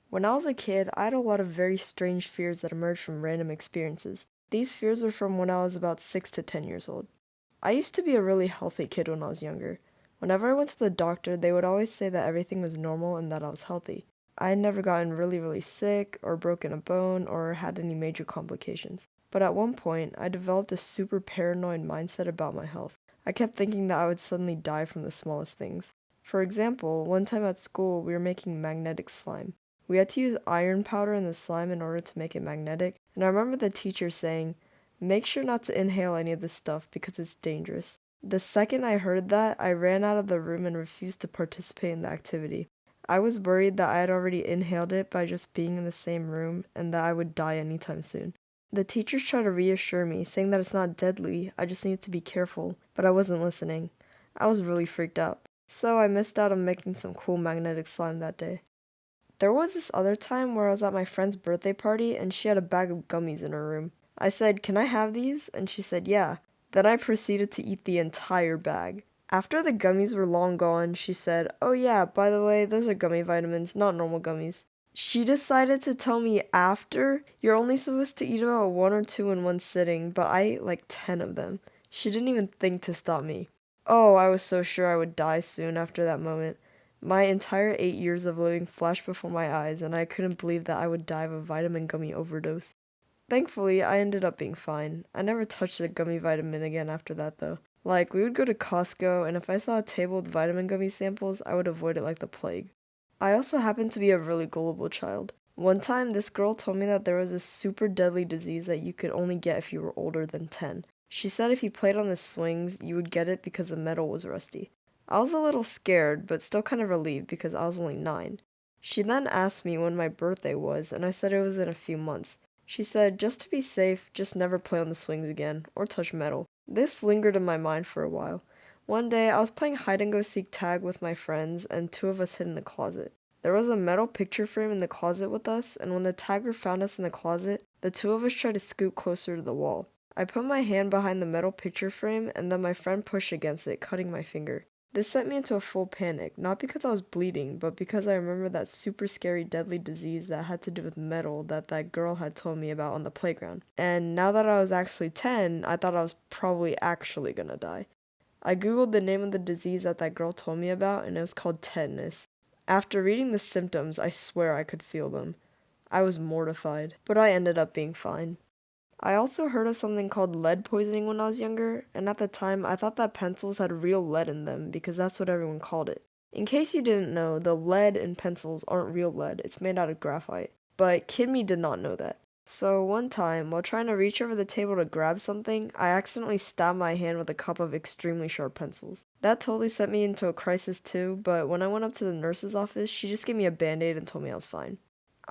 When I was a kid, I had a lot of very strange fears that emerged from random experiences. These fears were from when I was about 6 to 10 years old. I used to be a really healthy kid when I was younger. Whenever I went to the doctor, they would always say that everything was normal and that I was healthy. I had never gotten really sick, or broken a bone, or had any major complications. But at one point, I developed a super paranoid mindset about my health. I kept thinking that I would suddenly die from the smallest things. For example, one time at school, we were making magnetic slime. We had to use iron powder in the slime in order to make it magnetic, and I remember the teacher saying, "Make sure not to inhale any of this stuff because it's dangerous." The second I heard that, I ran out of the room and refused to participate in the activity. I was worried that I had already inhaled it by just being in the same room and that I would die anytime soon. The teachers tried to reassure me, saying that it's not deadly, I just needed to be careful, but I wasn't listening. I was really freaked out. So I missed out on making some cool magnetic slime that day. There was this other time where I was at my friend's birthday party and she had a bag of gummies in her room. I said, "Can I have these?" And she said, "Yeah." Then I proceeded to eat the entire bag. After the gummies were long gone, she said, "Oh yeah, by the way, those are gummy vitamins, not normal gummies." She decided to tell me after, "You're only supposed to eat about one or two in one sitting, but I ate like 10 of them." She didn't even think to stop me. Oh, I was so sure I would die soon after that moment. My entire 8 years of living flashed before my eyes, and I couldn't believe that I would die of a vitamin gummy overdose. Thankfully, I ended up being fine. I never touched a gummy vitamin again after that, though. Like, we would go to Costco, and if I saw a table with vitamin gummy samples, I would avoid it like the plague. I also happened to be a really gullible child. One time, this girl told me that there was a super deadly disease that you could only get if you were older than 10. She said if you played on the swings, you would get it because the metal was rusty. I was a little scared, but still kind of relieved because I was only 9. She then asked me when my birthday was, and I said it was in a few months. She said, just to be safe, just never play on the swings again, or touch metal. This lingered in my mind for a while. One day, I was playing hide-and-go-seek tag with my friends, and 2 of us hid in the closet. There was a metal picture frame in the closet with us, and when the tagger found us in the closet, the 2 of us tried to scoot closer to the wall. I put my hand behind the metal picture frame, and then my friend pushed against it, cutting my finger. This sent me into a full panic, not because I was bleeding, but because I remembered that super scary deadly disease that had to do with metal that girl had told me about on the playground. And now that I was actually 10, I thought I was probably actually gonna die. I googled the name of the disease that girl told me about, and it was called tetanus. After reading the symptoms, I swear I could feel them. I was mortified, but I ended up being fine. I also heard of something called lead poisoning when I was younger, and at the time I thought that pencils had real lead in them because that's what everyone called it. In case you didn't know, the lead in pencils aren't real lead, it's made out of graphite. But kid me did not know that. So one time, while trying to reach over the table to grab something, I accidentally stabbed my hand with a cup of extremely sharp pencils. That totally sent me into a crisis too, but when I went up to the nurse's office, she just gave me a band-aid and told me I was fine.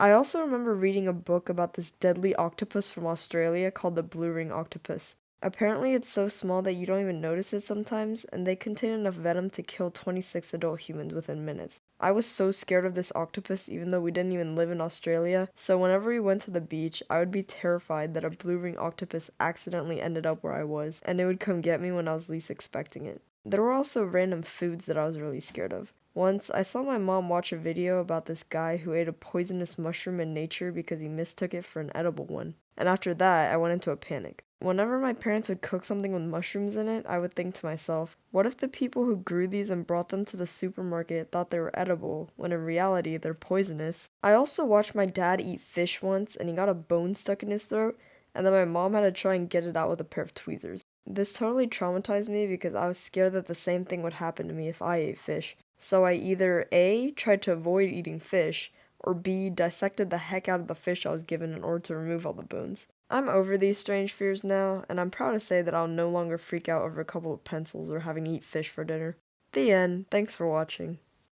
I also remember reading a book about this deadly octopus from Australia called the blue ring octopus. Apparently it's so small that you don't even notice it sometimes, and they contain enough venom to kill 26 adult humans within minutes. I was so scared of this octopus even though we didn't even live in Australia, so whenever we went to the beach, I would be terrified that a blue ring octopus accidentally ended up where I was, and it would come get me when I was least expecting it. There were also random foods that I was really scared of. Once, I saw my mom watch a video about this guy who ate a poisonous mushroom in nature because he mistook it for an edible one. And after that, I went into a panic. Whenever my parents would cook something with mushrooms in it, I would think to myself, what if the people who grew these and brought them to the supermarket thought they were edible, when in reality they're poisonous? I also watched my dad eat fish once, and he got a bone stuck in his throat, and then my mom had to try and get it out with a pair of tweezers. This totally traumatized me because I was scared that the same thing would happen to me if I ate fish. So I either A, tried to avoid eating fish, or B, dissected the heck out of the fish I was given in order to remove all the bones. I'm over these strange fears now, and I'm proud to say that I'll no longer freak out over a couple of pencils or having to eat fish for dinner. The end. Thanks for watching.